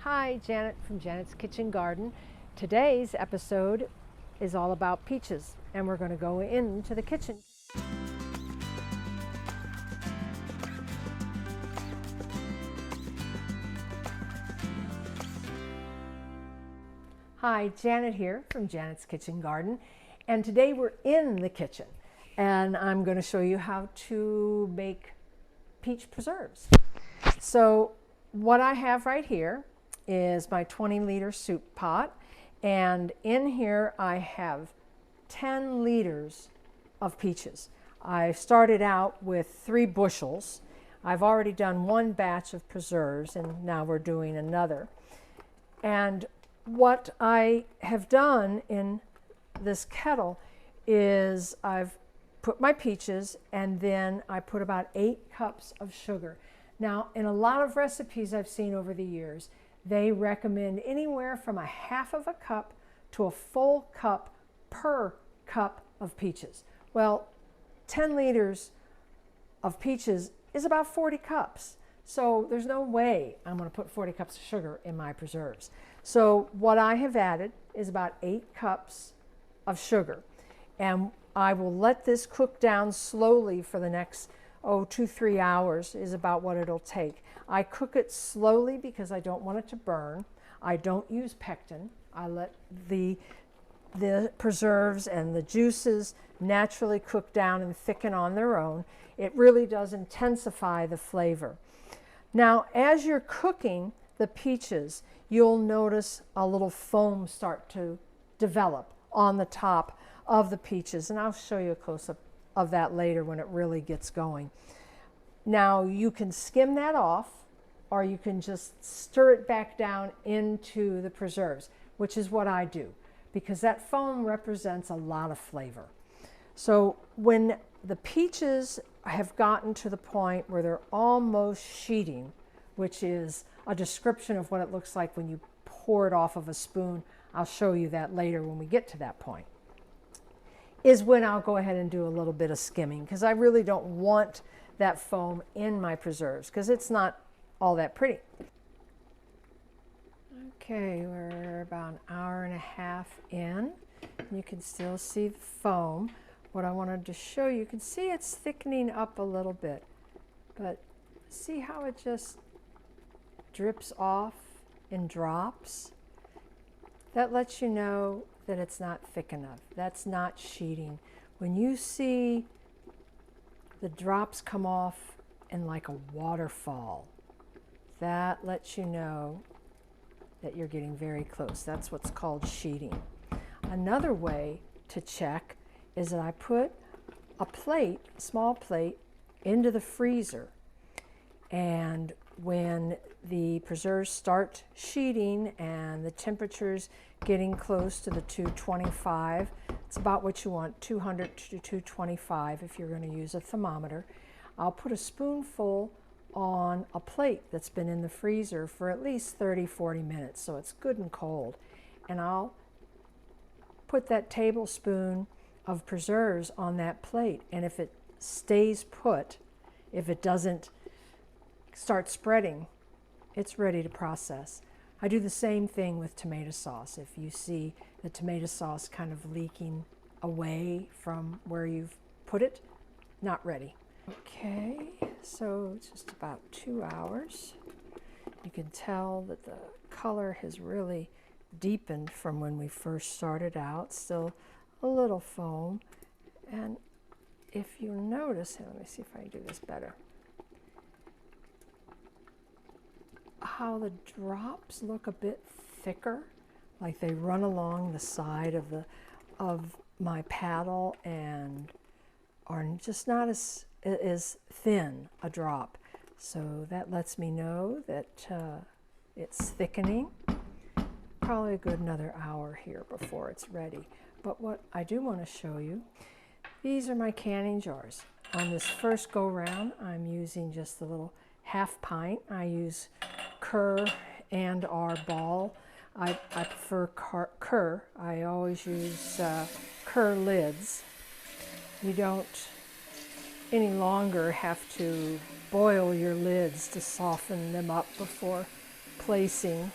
Hi, Janet from Janet's Kitchen Garden. Today's episode is all about peaches, and we're going to go into the kitchen. Hi, Janet here from Janet's Kitchen Garden, and today we're in the kitchen, and I'm going to show you how to make peach preserves. So what I have right here is my 20-liter soup pot, and in here I have 10 liters of peaches. I started out with 3 bushels. I've already done one batch of preserves, and now we're doing another. And what I have done in this kettle is I've put my peaches, and then I put about 8 cups of sugar. Now, in a lot of recipes I've seen over the years, they recommend anywhere from a half of a cup to a full cup per cup of peaches. Well, 10 liters of peaches is about 40 cups. So there's no way I'm going to put 40 cups of sugar in my preserves. So what I have added is about 8 cups of sugar. And I will let this cook down slowly for the next 2-3 hours is about what it'll take. I cook it slowly because I don't want it to burn. I don't use pectin. I let the preserves and the juices naturally cook down and thicken on their own. It really does intensify the flavor. Now, as you're cooking the peaches, you'll notice a little foam start to develop on the top of the peaches, and I'll show you a close-up of that later when it really gets going. Now, you can skim that off, or you can just stir it back down into the preserves, which is what I do, because that foam represents a lot of flavor. So when the peaches have gotten to the point where they're almost sheeting, which is a description of what it looks like when you pour it off of a spoon, I'll show you that later when we get to that point, is when I'll go ahead and do a little bit of skimming, because I really don't want that foam in my preserves because it's not all that pretty. Okay, we're about an hour and a half in. You can still see the foam. What I wanted to show you, you can see it's thickening up a little bit, but see how it just drips off in drops? That lets you know that it's not thick enough. That's not sheeting. When you see the drops come off in like a waterfall, that lets you know that you're getting very close. That's what's called sheeting. Another way to check is that I put a plate, a small plate, into the freezer, and when the preserves start sheeting and the temperature's getting close to the 225, it's about what you want, 200 to 225 if you're going to use a thermometer. I'll put a spoonful on a plate that's been in the freezer for at least 30-40 minutes, so it's good and cold. And I'll put that tablespoon of preserves on that plate, and if it stays put, if it doesn't start spreading, it's ready to process. I do the same thing with tomato sauce. If you see the tomato sauce kind of leaking away from where you've put it, not ready. Okay, so it's just about 2 hours. You can tell that the color has really deepened from when we first started out. Still a little foam. And if you notice, let me see if I can do this better, how the drops look a bit thicker, like they run along the side of my paddle and are just not as thin a drop. So that lets me know that it's thickening. Probably a good another hour here before it's ready. But what I do want to show you, these are my canning jars. On this first go round, I'm using just a little half pint. I use Kerr and our ball. I prefer Kerr. I always use Kerr lids. You don't any longer have to boil your lids to soften them up before placing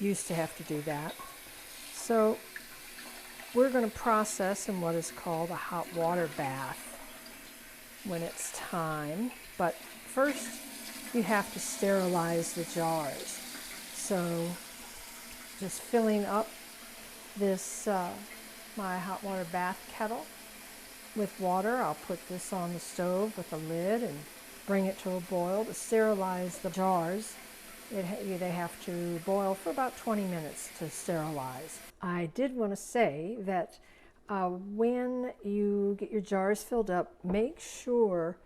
used to have to do that. So we're going to process in what is called a hot water bath when it's time. But first, you have to sterilize the jars. So just filling up this, my hot water bath kettle with water. I'll put this on the stove with a lid and bring it to a boil. To sterilize the jars, they have to boil for about 20 minutes to sterilize. I did want to say that when you get your jars filled up, make sure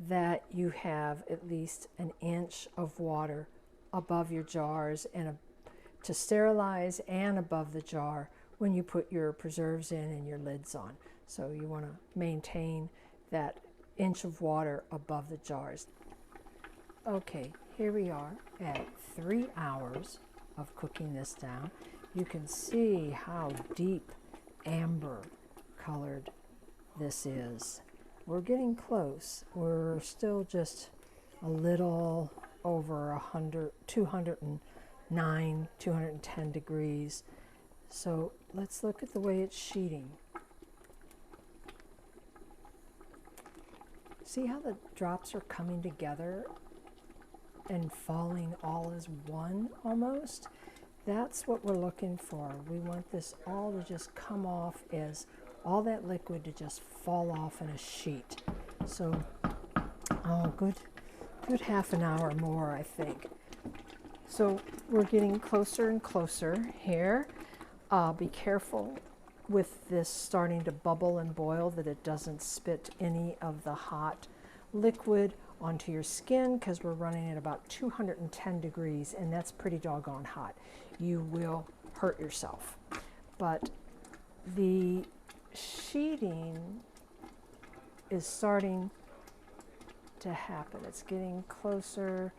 that you have at least an inch of water above your jars and to sterilize and above the jar when you put your preserves in and your lids on. So you want to maintain that inch of water above the jars. Okay, here we are at 3 hours of cooking this down. You can see how deep amber colored this is. We're getting close. We're still just a little over 209, 210 degrees. So let's look at the way it's sheeting. See how the drops are coming together and falling all as one almost? That's what we're looking for. We want this all to just come off as all that liquid to just fall off in a sheet. So, good half an hour more, I think. So we're getting closer and closer here. Be careful with this starting to bubble and boil that it doesn't spit any of the hot liquid onto your skin, because we're running at about 210 degrees and that's pretty doggone hot. You will hurt yourself. But the sheeting is starting to happen. It's getting closer.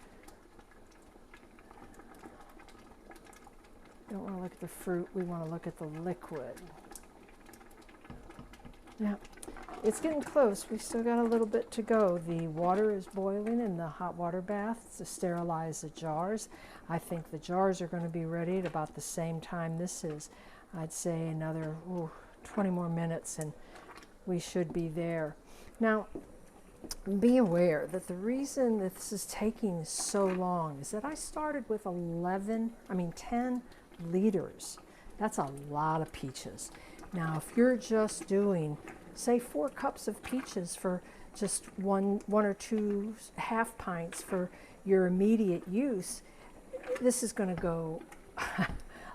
We don't want to look at the fruit, we want to look at the liquid. Yeah, it's getting close. We still got a little bit to go. The water is boiling in the hot water bath to sterilize the jars. I think the jars are going to be ready at about the same time this is. I'd say another 20 more minutes and we should be there. Now, be aware that the reason that this is taking so long is that I started with 10 liters. That's a lot of peaches. Now, if you're just doing, say, 4 cups of peaches for just one or two half pints for your immediate use, this is going to go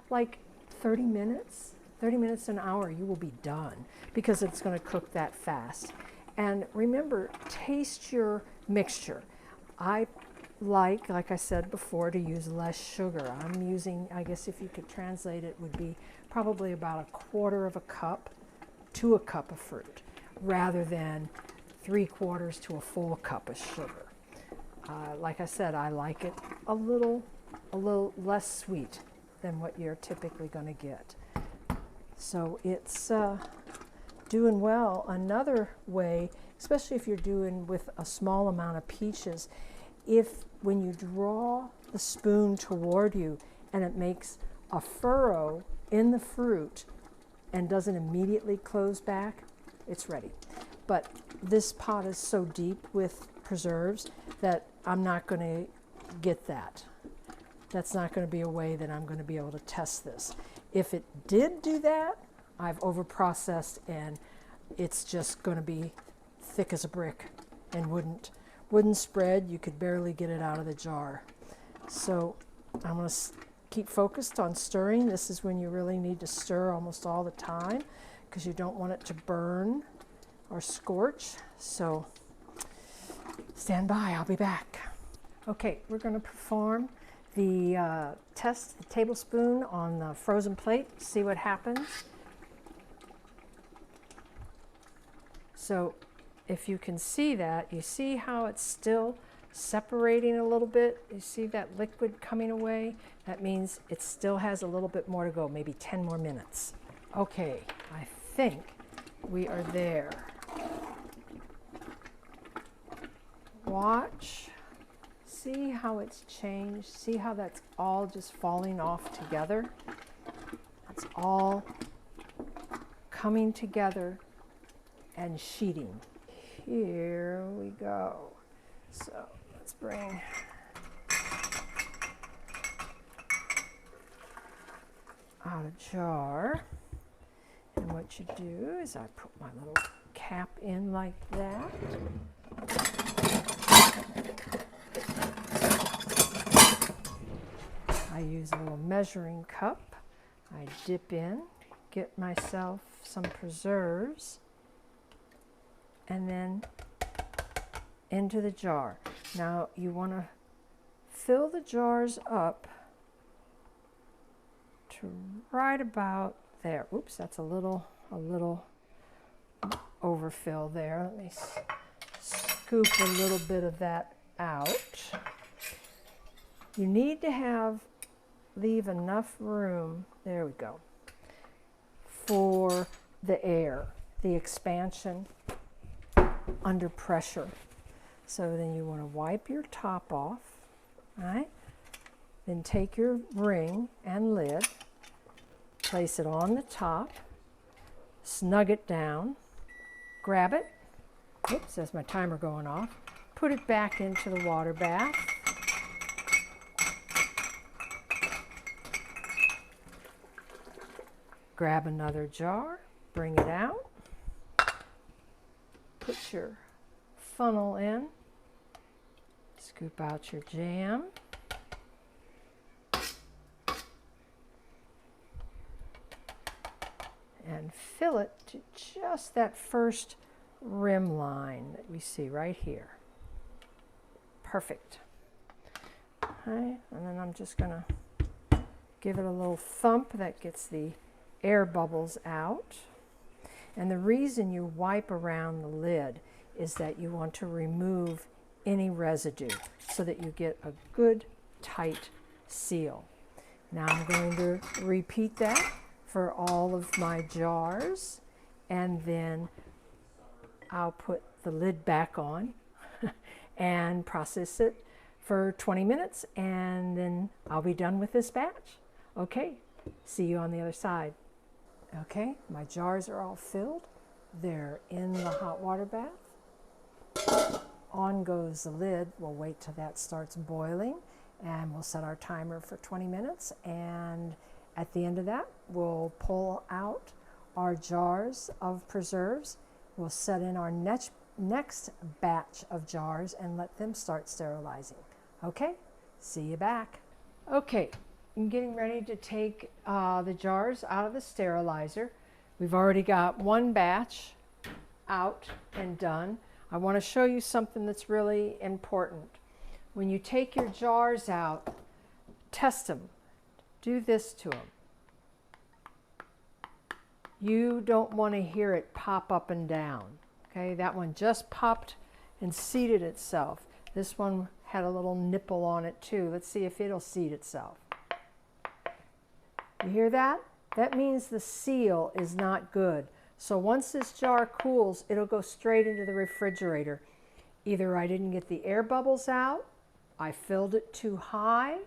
like 30 minutes, an hour, you will be done because it's going to cook that fast. And remember, taste your mixture. I like I said before, to use less sugar. I'm using, I guess if you could translate it, would be probably about 1/4 of a cup to a cup of fruit, rather than 3/4 to a full cup of sugar. Like I said, I like it a little less sweet than what you're typically going to get. So it's doing well. Another way, especially if you're doing with a small amount of peaches, when you draw the spoon toward you and it makes a furrow in the fruit and doesn't immediately close back, it's ready. But this pot is so deep with preserves that I'm not going to get that. That's not going to be a way that I'm going to be able to test this. If it did do that, I've overprocessed and it's just going to be thick as a brick and wouldn't spread. You could barely get it out of the jar. So I'm going to keep focused on stirring. This is when you really need to stir almost all the time because you don't want it to burn or scorch. So stand by, I'll be back. Okay, we're going to perform the test the tablespoon on the frozen plate, see what happens. So if you can see that, you see how it's still separating a little bit. You see that liquid coming away? That means it still has a little bit more to go, maybe 10 more minutes. Okay, I think we are there. see how it's changed? See how that's all just falling off together? It's all coming together and sheeting. Here we go. So let's bring out a jar. And what you do is I put my little cap in like that. I use a little measuring cup. I dip in, get myself some preserves, and then into the jar. Now you want to fill the jars up to right about there. Oops, that's a little overfill there. Let me scoop a little bit of that out. You need to leave enough room, there we go, for the air, the expansion under pressure. So then you want to wipe your top off, right? Then take your ring and lid, place it on the top, snug it down, grab it, oops, that's my timer going off, put it back into the water bath. Grab another jar, bring it out, put your funnel in, scoop out your jam, and fill it to just that first rim line that we see right here. Perfect. Okay, and then I'm just going to give it a little thump that gets the air bubbles out. And the reason you wipe around the lid is that you want to remove any residue so that you get a good tight seal. Now I'm going to repeat that for all of my jars, and then I'll put the lid back on and process it for 20 minutes, and then I'll be done with this batch. Okay, see you on the other side. Okay, my jars are all filled. They're in the hot water bath. On goes the lid. We'll wait till that starts boiling, and we'll set our timer for 20 minutes. And at the end of that, we'll pull out our jars of preserves. We'll set in our next batch of jars and let them start sterilizing. Okay, see you back. Okay. I'm getting ready to take the jars out of the sterilizer. We've already got one batch out and done. I want to show you something that's really important. When you take your jars out, test them. Do this to them. You don't want to hear it pop up and down. Okay, that one just popped and seated itself. This one had a little nipple on it too. Let's see if it'll seat itself. You hear that? That means the seal is not good. So once this jar cools, it'll go straight into the refrigerator. Either I didn't get the air bubbles out, I filled it too high,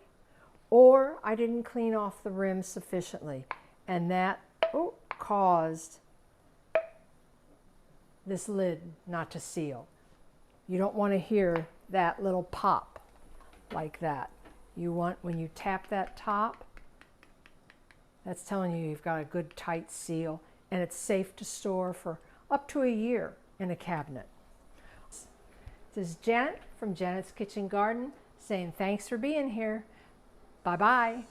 or I didn't clean off the rim sufficiently. And that caused this lid not to seal. You don't want to hear that little pop like that. You want, when you tap that top, that's telling you you've got a good tight seal, and it's safe to store for up to a year in a cabinet. This is Janet from Janet's Kitchen Garden saying thanks for being here. Bye-bye.